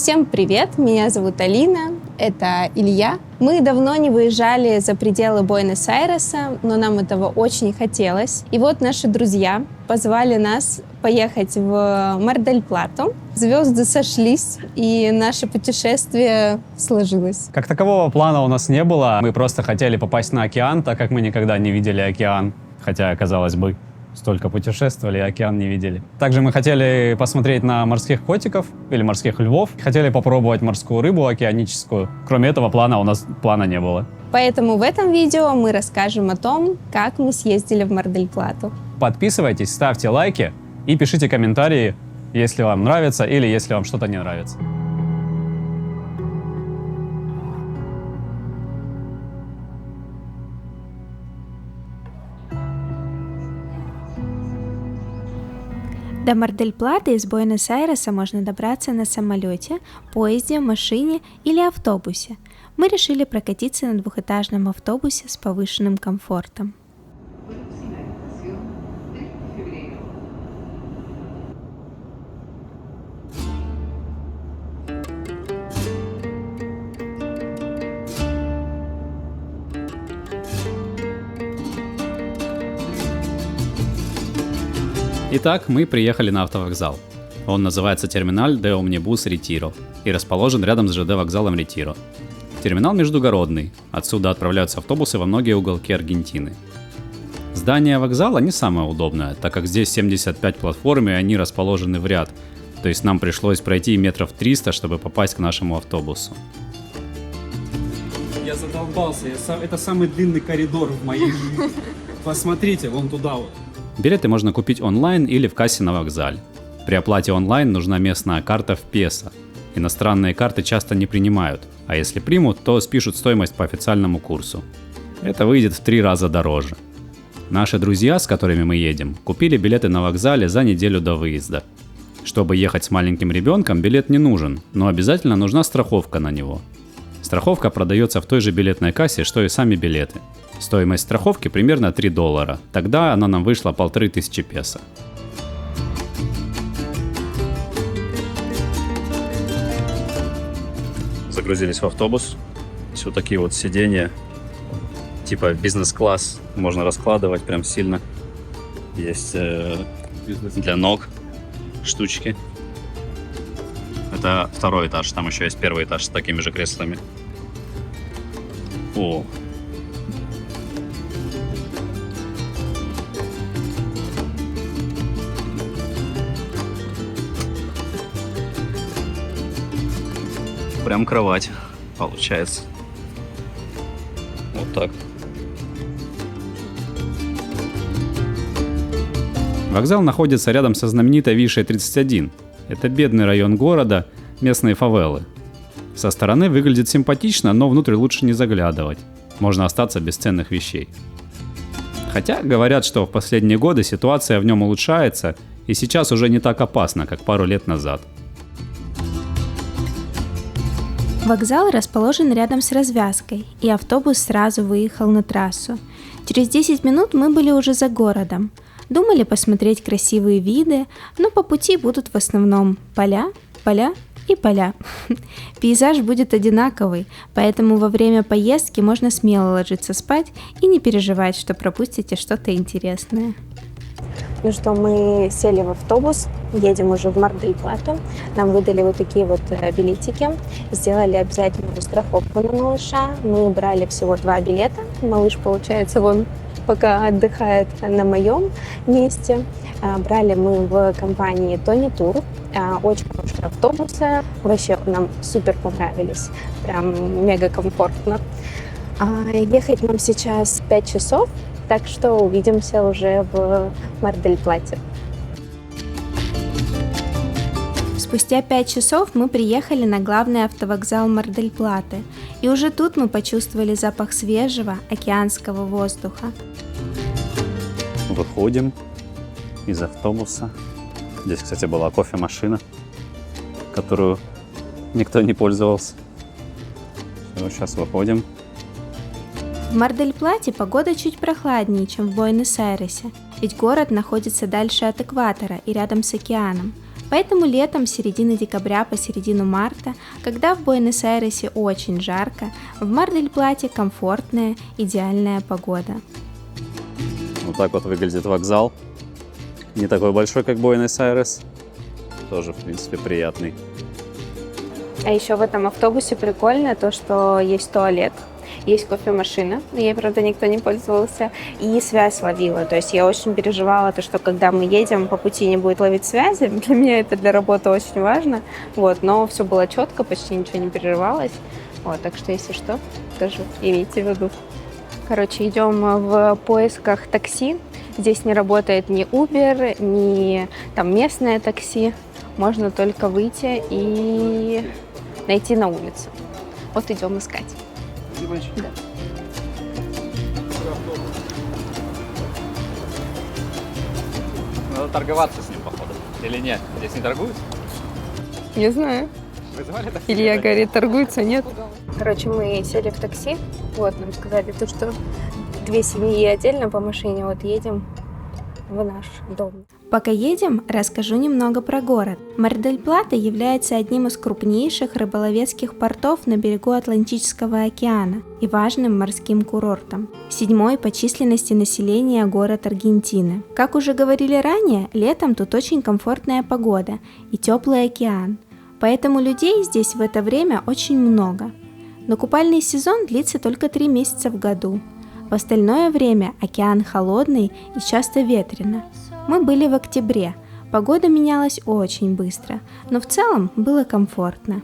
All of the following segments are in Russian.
Всем привет, меня зовут Алина, это Илья. Мы давно не выезжали за пределы Буэнос-Айреса, но нам этого очень хотелось. И вот наши друзья позвали нас поехать в Мар-дель-Плату. Звезды сошлись, и наше путешествие сложилось. Как такового плана у нас не было. Мы просто хотели попасть на океан, так как мы никогда не видели океан. Хотя, казалось бы, столько путешествовали, а океан не видели. Также мы хотели посмотреть на морских котиков или морских львов. Хотели попробовать морскую рыбу океаническую. Кроме этого плана не было. Поэтому в этом видео мы расскажем о том, как мы съездили в Мар-дель-Плату. Подписывайтесь, ставьте лайки и пишите комментарии, если вам нравится или если вам что-то не нравится. До Мар-дель-Платы из Буэнос-Айреса можно добраться на самолете, поезде, машине или автобусе. Мы решили прокатиться на двухэтажном автобусе с повышенным комфортом. Итак, мы приехали на автовокзал. Он называется терминаль де Омнибус Ретиро и расположен рядом с ЖД вокзалом Ретиро. Терминал междугородный, отсюда отправляются автобусы во многие уголки Аргентины. Здание вокзала не самое удобное, так как здесь 75 платформ и они расположены в ряд, то есть нам пришлось пройти метров 300, чтобы попасть к нашему автобусу. Я задолбался, это самый длинный коридор в моей жизни. Посмотрите, вон туда вот. Билеты можно купить онлайн или в кассе на вокзале. При оплате онлайн нужна местная карта в песо. Иностранные карты часто не принимают, а если примут, то спишут стоимость по официальному курсу. Это выйдет в 3 раза дороже. Наши друзья, с которыми мы едем, купили билеты на вокзале за неделю до выезда. Чтобы ехать с маленьким ребенком, билет не нужен, но обязательно нужна страховка на него. Страховка продается в той же билетной кассе, что и сами билеты. Стоимость страховки примерно $3. Тогда она нам вышла 1500 песо. Загрузились в автобус. Здесь вот такие вот сиденья. Типа бизнес-класс. Можно раскладывать прям сильно. Есть для ног штучки. Это 2-й этаж. Там еще есть 1-й этаж с такими же креслами. О! Прям кровать получается. Вот так. Вокзал находится рядом со знаменитой Вишей 31. Это бедный район города, местные фавелы. Со стороны выглядит симпатично, но внутрь лучше не заглядывать. Можно остаться без ценных вещей. Хотя говорят, что в последние годы ситуация в нем улучшается, и сейчас уже не так опасно, как пару лет назад. Вокзал расположен рядом с развязкой, и автобус сразу выехал на трассу. Через 10 минут мы были уже за городом. Думали посмотреть красивые виды, но по пути будут в основном поля, поля и поля. Пейзаж будет одинаковый, поэтому во время поездки можно смело ложиться спать и не переживать, что пропустите что-то интересное. Ну что, мы сели в автобус, едем уже в Мар-дель-Плату. Нам выдали вот такие вот билетики, сделали обязательную страховку на малыша. Мы брали всего 2 билета. Малыш, получается, вон пока отдыхает на моем месте. Брали мы в компании Тони Тур. Очень хорошие автобусы. Вообще нам супер понравились. Прям мега комфортно. Ехать нам сейчас 5 часов. Так что увидимся уже в Мар-дель-Плате. Спустя 5 часов мы приехали на главный автовокзал Мар-дель-Платы, и уже тут мы почувствовали запах свежего океанского воздуха. Выходим из автобуса. Здесь, кстати, была кофемашина, которую никто не пользовался. Сейчас выходим. В Мар-дель-Плате погода чуть прохладнее, чем в Буэнос-Айресе, ведь город находится дальше от экватора и рядом с океаном, Поэтому летом с середины декабря по середину марта, когда в Буэнос-Айресе очень жарко, в Мар-дель-Плате комфортная, идеальная погода. Вот так вот выглядит вокзал. Не такой большой, как Буэнос-Айрес. Тоже, в принципе, приятный. А еще в этом автобусе прикольно то, что есть туалет, есть кофемашина, ей, правда, никто не пользовался, и связь ловила. То есть я очень переживала, то, что когда мы едем, по пути не будет ловить связи. Для меня это для работы очень важно. Вот, но все было четко, почти ничего не перерывалось. Вот, так что, если что, скажу, имейте в виду. Короче, идем в поисках такси. Здесь не работает ни Uber, ни там местное такси. Можно только выйти и найти на улице. Вот идем искать. Да. Надо торговаться с ним, походу. Или нет? Здесь не торгуют? Не знаю. Вызывали такси? Илья говорит, торгуются, нет? Короче, мы сели в такси. Вот, нам сказали, то, что 2 семьи отдельно по машине. Вот едем в наш дом. Пока едем, расскажу немного про город. Мар-дель-Плата является одним из крупнейших рыболовецких портов на берегу Атлантического океана и важным морским курортом. 7-й по численности населения город Аргентины. Как уже говорили ранее, летом тут очень комфортная погода и теплый океан, поэтому людей здесь в это время очень много. Но купальный сезон длится только 3 месяца в году. В остальное время океан холодный и часто ветрено. Мы были в октябре, погода менялась очень быстро, но в целом было комфортно.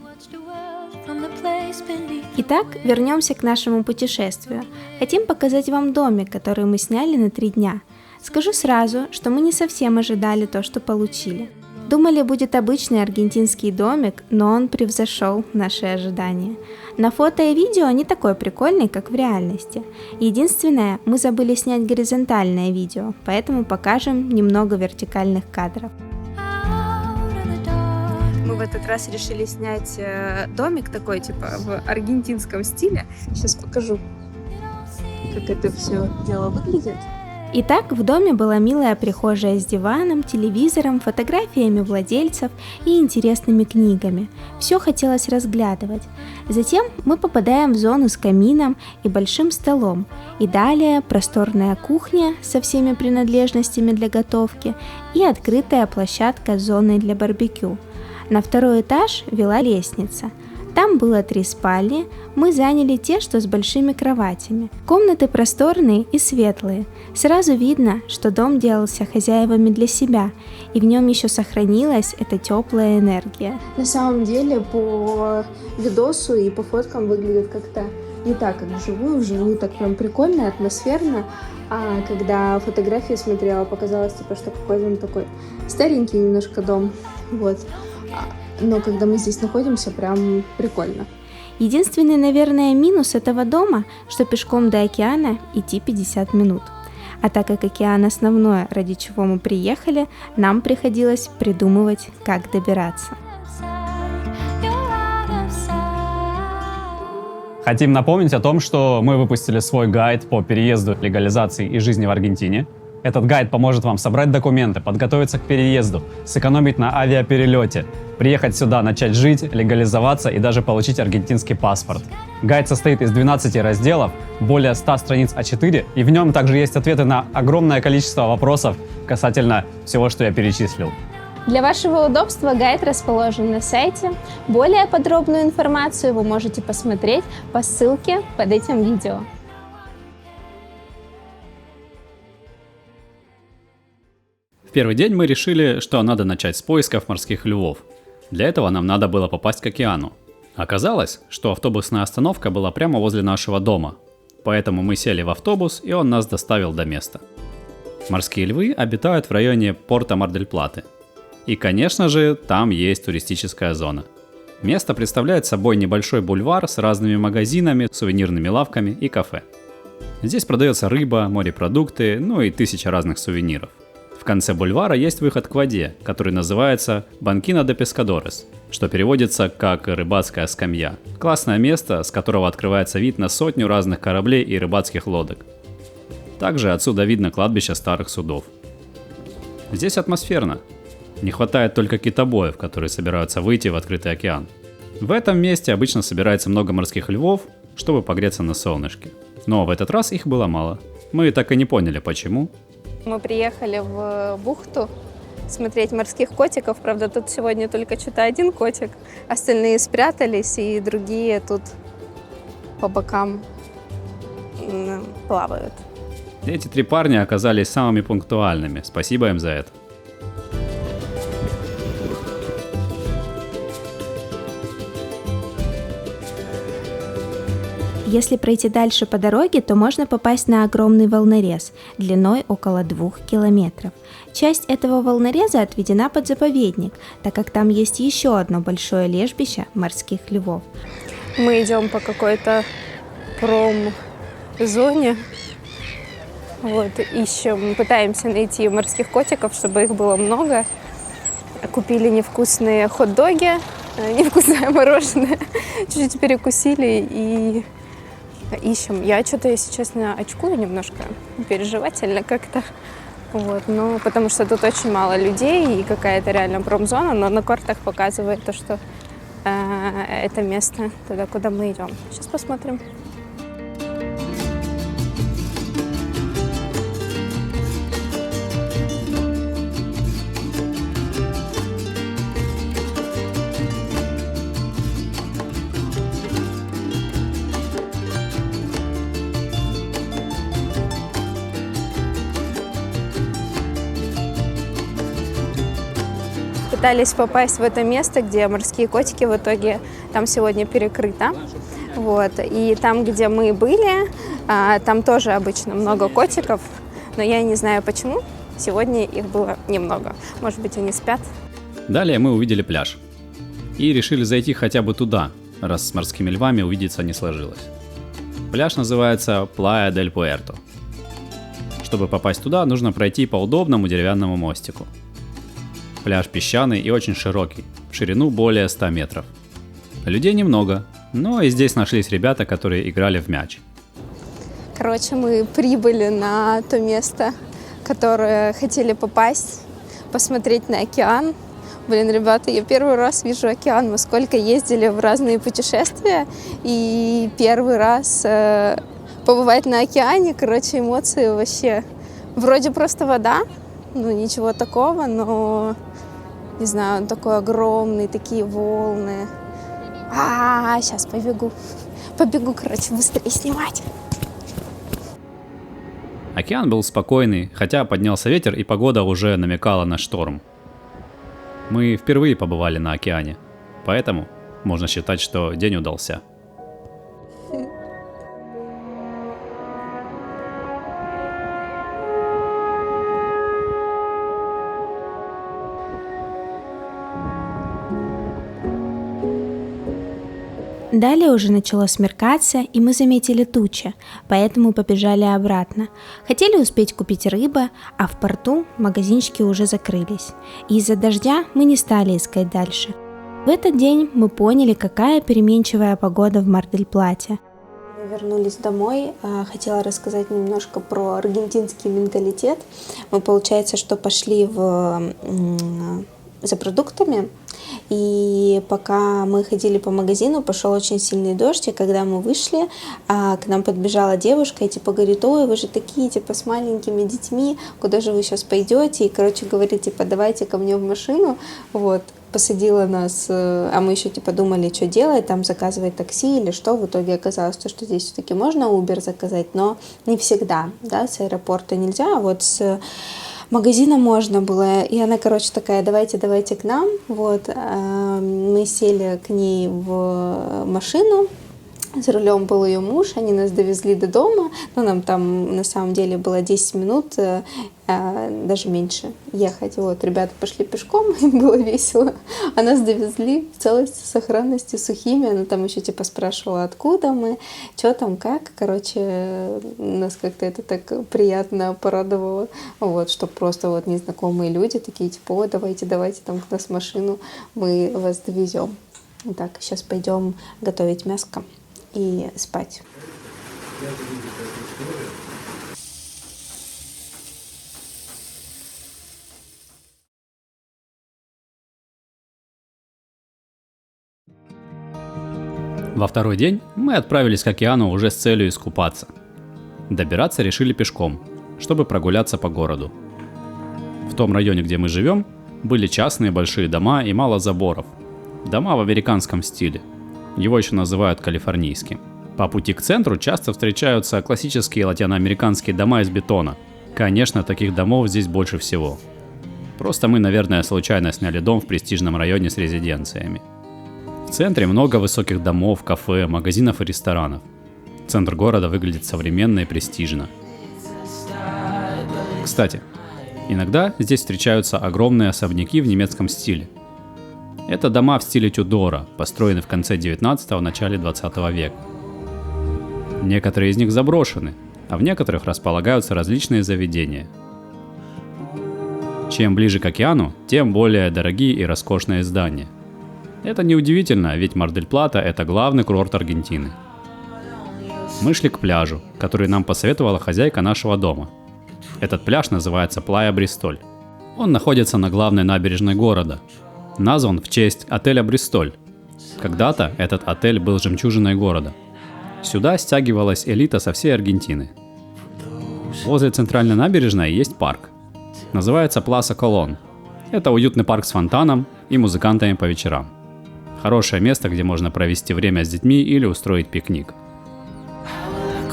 Итак, вернемся к нашему путешествию. Хотим показать вам домик, который мы сняли на 3 дня. Скажу сразу, что мы не совсем ожидали то, что получили. Думали, будет обычный аргентинский домик, но он превзошел наши ожидания. На фото и видео не такой прикольный, как в реальности. Единственное, мы забыли снять горизонтальное видео, поэтому покажем немного вертикальных кадров. Мы в этот раз решили снять домик такой, типа в аргентинском стиле. Сейчас покажу, как это все дело выглядит. Итак, в доме была милая прихожая с диваном, телевизором, фотографиями владельцев и интересными книгами. Все хотелось разглядывать. Затем мы попадаем в зону с камином и большим столом. И далее просторная кухня со всеми принадлежностями для готовки и открытая площадка с зоной для барбекю. На 2-й этаж вела лестница. Там было 3 спальни, мы заняли те, что с большими кроватями. Комнаты просторные и светлые. Сразу видно, что дом делался хозяевами для себя, и в нем еще сохранилась эта теплая энергия. На самом деле, по видосу и по фоткам выглядит как-то не так, как вживую так прям прикольно, атмосферно. А когда фотографии смотрела, показалось, типа, что какой-то такой старенький немножко дом. Вот. Но когда мы здесь находимся, прям прикольно. Единственный, наверное, минус этого дома, что пешком до океана идти 50 минут. А так как океан основное, ради чего мы приехали, нам приходилось придумывать, как добираться. Хотим напомнить о том, что мы выпустили свой гайд по переезду, легализации и жизни в Аргентине. Этот гайд поможет вам собрать документы, подготовиться к переезду, сэкономить на авиаперелете, приехать сюда, начать жить, легализоваться и даже получить аргентинский паспорт. Гайд состоит из 12 разделов, более 100 страниц А4, и в нем также есть ответы на огромное количество вопросов касательно всего, что я перечислил. Для вашего удобства гайд расположен на сайте. Более подробную информацию вы можете посмотреть по ссылке под этим видео. В первый день мы решили, что надо начать с поисков морских львов. Для этого нам надо было попасть к океану. Оказалось, что автобусная остановка была прямо возле нашего дома. Поэтому мы сели в автобус, и он нас доставил до места. Морские львы обитают в районе порта Мар-дель-Платы. И, конечно же, там есть туристическая зона. Место представляет собой небольшой бульвар с разными магазинами, сувенирными лавками и кафе. Здесь продается рыба, морепродукты, ну и 1000 разных сувениров. В конце бульвара есть выход к воде, который называется Банкина де Пескадорес, что переводится как «рыбацкая скамья». Классное место, с которого открывается вид на 100 разных кораблей и рыбацких лодок. Также отсюда видно кладбище старых судов. Здесь атмосферно. Не хватает только китобоев, которые собираются выйти в открытый океан. В этом месте обычно собирается много морских львов, чтобы погреться на солнышке. Но в этот раз их было мало. Мы так и не поняли, почему. Мы приехали в бухту смотреть морских котиков. Правда, тут сегодня только что-то один котик. Остальные спрятались, и другие тут по бокам плавают. Эти 3 парня оказались самыми пунктуальными. Спасибо им за это. Если пройти дальше по дороге, то можно попасть на огромный волнорез длиной около 2 километров. Часть этого волнореза отведена под заповедник, так как там есть еще одно большое лежбище морских львов. Мы идем по какой-то промзоне. Вот, ищем, пытаемся найти морских котиков, чтобы их было много. Купили невкусные хот-доги, невкусное мороженое. Чуть-чуть перекусили и ищем. Я что-то, если честно, очкую немножко, переживательно как-то. Вот, ну, потому что тут очень мало людей и какая-то реально промзона, но на картах показывает то, что это место туда, куда мы идем. Сейчас посмотрим. Пытались попасть в это место, где морские котики, в итоге там сегодня перекрыто. Вот. И там, где мы были, там тоже обычно много котиков, но я не знаю почему. Сегодня их было немного. Может быть, они спят. Далее мы увидели пляж. И решили зайти хотя бы туда, раз с морскими львами увидеться не сложилось. Пляж называется Playa del Puerto. Чтобы попасть туда, нужно пройти по удобному деревянному мостику. Пляж песчаный и очень широкий, в ширину более 100 метров. Людей немного, но и здесь нашлись ребята, которые играли в мяч. Короче, мы прибыли на то место, которое хотели попасть, посмотреть на океан. Блин, ребята, я первый раз вижу океан. Мы сколько ездили в разные путешествия, и первый раз побывать на океане, короче, эмоции вообще. Вроде просто вода, ну ничего такого, но не знаю, он такой огромный, такие волны. Сейчас побегу. Побегу, короче, быстрее снимать. Океан был спокойный, хотя поднялся ветер и погода уже намекала на шторм. Мы впервые побывали на океане, поэтому можно считать, что день удался. Далее уже начало смеркаться, и мы заметили тучи, поэтому побежали обратно. Хотели успеть купить рыбы, а в порту магазинчики уже закрылись. И из-за дождя мы не стали искать дальше. В этот день мы поняли, какая переменчивая погода в Мар-дель-Плате. Мы вернулись домой. Хотела рассказать немножко про аргентинский менталитет. Мы, получается, что пошли за продуктами. И пока мы ходили по магазину, пошел очень сильный дождь, и когда мы вышли, к нам подбежала девушка и типа говорит: ой, вы же такие типа с маленькими детьми, куда же вы сейчас пойдете? И, короче, говорит, типа, давайте ко мне в машину, вот, посадила нас, а мы еще типа думали, что делать, там заказывать такси или что. В итоге оказалось, что здесь все-таки можно Uber заказать, но не всегда, да, с аэропорта нельзя, а вот с магазина можно было. И она, короче, такая: давайте к нам. Вот. Мы сели к ней в машину. За рулем был ее муж, они нас довезли до дома. Но нам там на самом деле было 10 минут, даже меньше ехать. Вот, ребята пошли пешком, им было весело. А нас довезли в целости, сохранности, сухими. Она там еще типа спрашивала, откуда мы, что там, как. Короче, нас как-то это так приятно порадовало. Вот, что просто вот незнакомые люди такие, типа, о, давайте там к нас в машину, мы вас довезем. Так, сейчас пойдем готовить мяско и спать. Во второй день мы отправились к океану уже с целью искупаться. Добираться решили пешком, чтобы прогуляться по городу. В том районе, где мы живем, были частные большие дома и мало заборов. Дома в американском стиле. Его еще называют калифорнийским. По пути к центру часто встречаются классические латиноамериканские дома из бетона. Конечно, таких домов здесь больше всего. Просто мы, наверное, случайно сняли дом в престижном районе с резиденциями. В центре много высоких домов, кафе, магазинов и ресторанов. Центр города выглядит современно и престижно. Кстати, иногда здесь встречаются огромные особняки в немецком стиле. Это дома в стиле Тюдора, построены в конце 19-го, начале 20 века. Некоторые из них заброшены, а в некоторых располагаются различные заведения. Чем ближе к океану, тем более дорогие и роскошные здания. Это неудивительно, ведь Мар-дель-Плата – это главный курорт Аргентины. Мы шли к пляжу, который нам посоветовала хозяйка нашего дома. Этот пляж называется Плая Бристоль. Он находится на главной набережной города. Назван в честь отеля Бристоль. Когда-то этот отель был жемчужиной города. Сюда стягивалась элита со всей Аргентины. Возле центральной набережной есть парк. Называется Пласа Колон. Это уютный парк с фонтаном и музыкантами по вечерам. Хорошее место, где можно провести время с детьми или устроить пикник.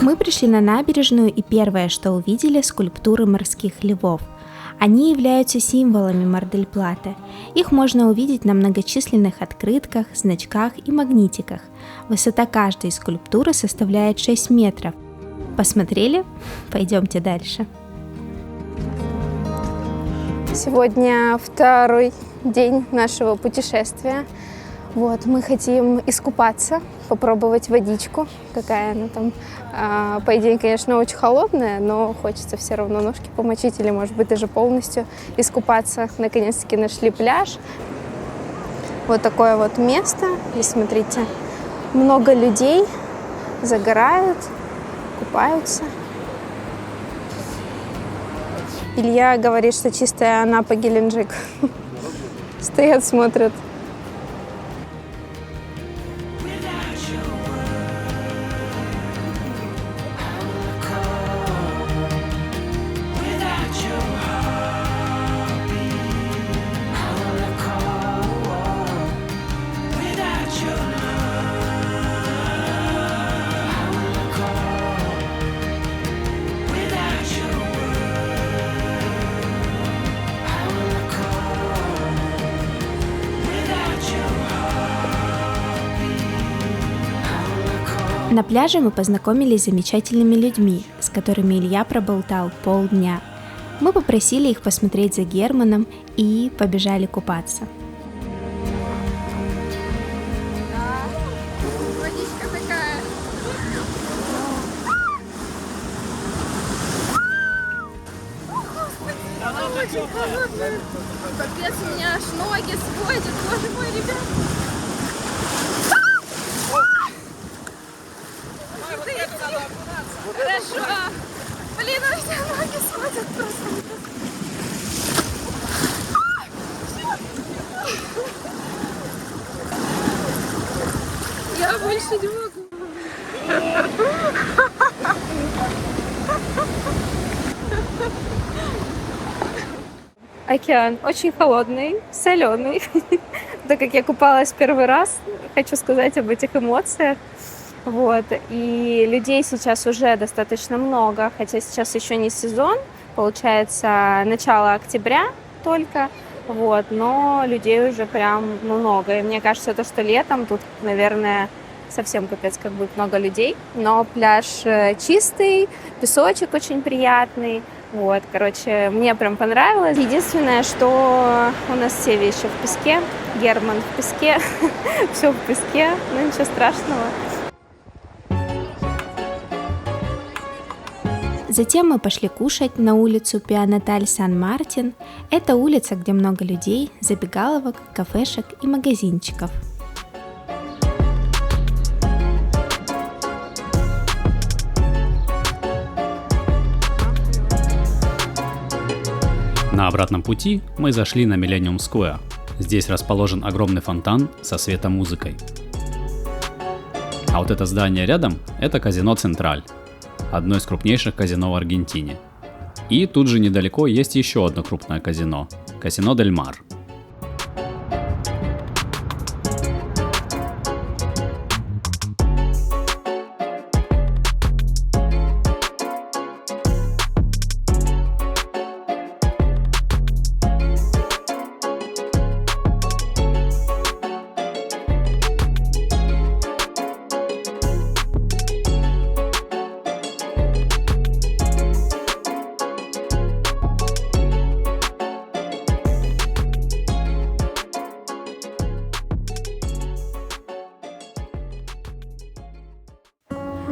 Мы пришли на набережную, и первое, что увидели, скульптуры морских львов. Они являются символами Мар-дель-Платы. Их можно увидеть на многочисленных открытках, значках и магнитиках. Высота каждой скульптуры составляет 6 метров. Посмотрели? Пойдемте дальше. Сегодня второй день нашего путешествия. Вот, мы хотим искупаться, попробовать водичку, какая она там. По идее, конечно, очень холодная, но хочется все равно ножки помочить или, может быть, даже полностью искупаться. Наконец-таки нашли пляж. Вот такое вот место. И смотрите, много людей загорают, купаются. Илья говорит, что чистая Анапа, Геленджик. Стоят, смотрят. На пляже мы познакомились с замечательными людьми, с которыми Илья проболтал полдня. Мы попросили их посмотреть за Германом и побежали купаться. Водичка такая. Она очень холодная. Капец, у меня аж ноги сводят. Боже мой, ребят. Хорошо. Блин, у меня ноги сводят просто. Я больше не могу. Океан очень холодный, соленый. Так как я купалась первый раз, хочу сказать об этих эмоциях. Вот. И людей сейчас уже достаточно много, хотя сейчас еще не сезон, получается начало октября только, вот, но людей уже прям много. И мне кажется, то, что летом тут, наверное, совсем капец, как будет много людей. Но пляж чистый, песочек очень приятный. Вот, короче, мне прям понравилось. Единственное, что у нас все вещи в песке, Герман в песке, все в песке, но ничего страшного. Затем мы пошли кушать на улицу Пианаталь Сан-Мартин. Это улица, где много людей, забегаловок, кафешек и магазинчиков. На обратном пути мы зашли на Millennium Square. Здесь расположен огромный фонтан со светомузыкой. А вот это здание рядом – это казино «Централь», одно из крупнейших казино в Аргентине. И тут же недалеко есть еще одно крупное казино – казино «Дель Мар».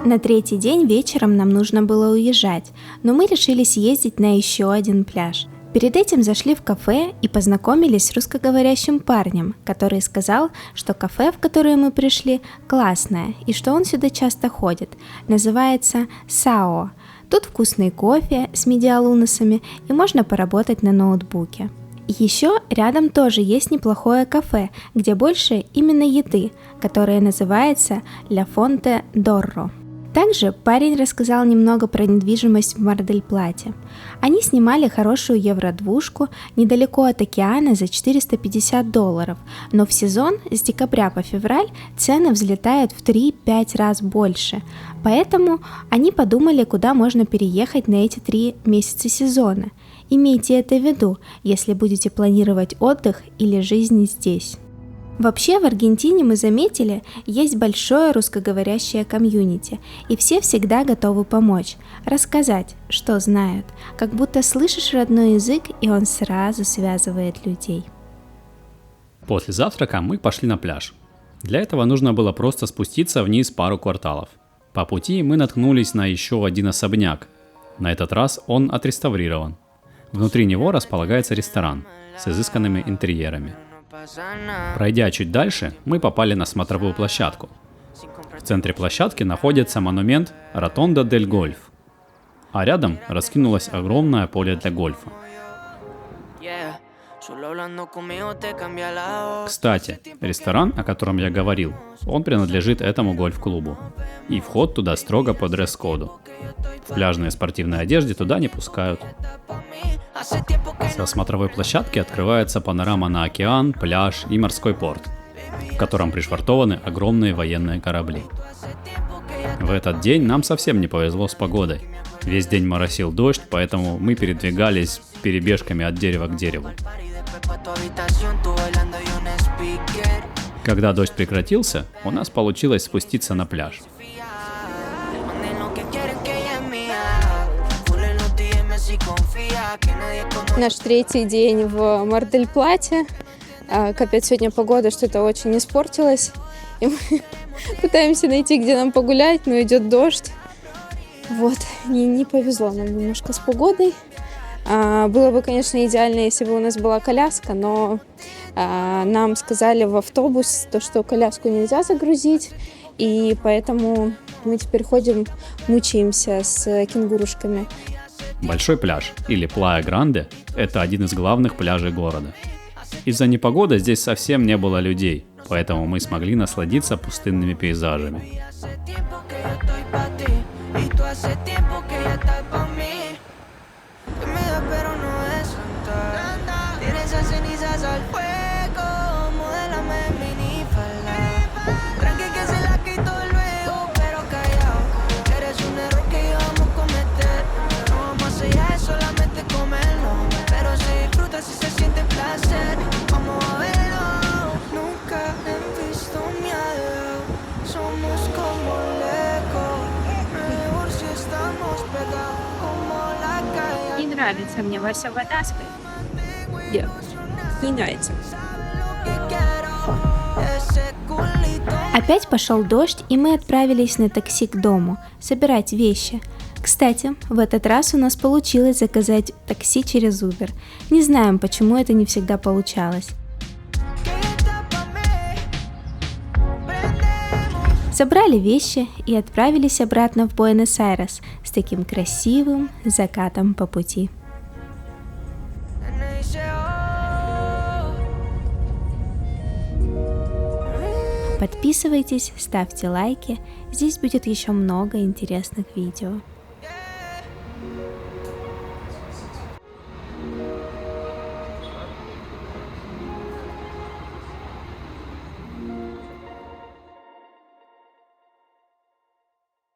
На третий день вечером нам нужно было уезжать, но мы решили съездить на еще один пляж. Перед этим зашли в кафе и познакомились с русскоговорящим парнем, который сказал, что кафе, в которое мы пришли, классное и что он сюда часто ходит. Называется «Сао». Тут вкусный кофе с медиалунасами и можно поработать на ноутбуке. Еще рядом тоже есть неплохое кафе, где больше именно еды, которое называется «Ля Фонте Дорро». Также парень рассказал немного про недвижимость в Мар-дель-Плате. Они снимали хорошую евро-двушку недалеко от океана за $450, но в сезон с декабря по февраль цены взлетают в 3-5 раз больше. Поэтому они подумали, куда можно переехать на эти 3 месяца сезона. Имейте это в виду, если будете планировать отдых или жизнь здесь. Вообще в Аргентине мы заметили, есть большое русскоговорящее комьюнити, и все всегда готовы помочь, рассказать, что знают, как будто слышишь родной язык, и он сразу связывает людей. После завтрака мы пошли на пляж. Для этого нужно было просто спуститься вниз пару кварталов. По пути мы наткнулись на еще один особняк. На этот раз он отреставрирован. Внутри него располагается ресторан с изысканными интерьерами. Пройдя чуть дальше, мы попали на смотровую площадку. В центре площадки находится монумент Ротонда дель Гольф, а рядом раскинулось огромное поле для гольфа. Кстати, ресторан, о котором я говорил, он принадлежит этому гольф-клубу, и вход туда строго по дресс-коду. В пляжной спортивной одежде туда не пускают. Со смотровой площадки открывается панорама на океан, пляж и морской порт, в котором пришвартованы огромные военные корабли. В этот день нам совсем не повезло с погодой. Весь день моросил дождь, поэтому мы передвигались перебежками от дерева к дереву. Когда дождь прекратился, у нас получилось спуститься на пляж. Наш третий день в Мар-дель-Плате. Капец, сегодня погода что-то очень испортилась. И мы пытаемся найти, где нам погулять, но идет дождь. Вот, не повезло нам немножко с погодой. Было бы, конечно, идеально, если бы у нас была коляска, но нам сказали в автобус, что коляску нельзя загрузить, и поэтому мы теперь ходим, мучаемся с кенгурушками. Большой пляж, или Плая Гранде, это один из главных пляжей города. Из-за непогоды здесь совсем не было людей, поэтому мы смогли насладиться пустынными пейзажами. Не нравится мне ваша вода, Нет, не нравится. Опять пошел дождь, и мы отправились на такси к дому, собирать вещи. Кстати, в этот раз у нас получилось заказать такси через Uber. Не знаем, почему это не всегда получалось. Собрали вещи и отправились обратно в Буэнос-Айрес с таким красивым закатом по пути. Подписывайтесь, ставьте лайки, здесь будет еще много интересных видео.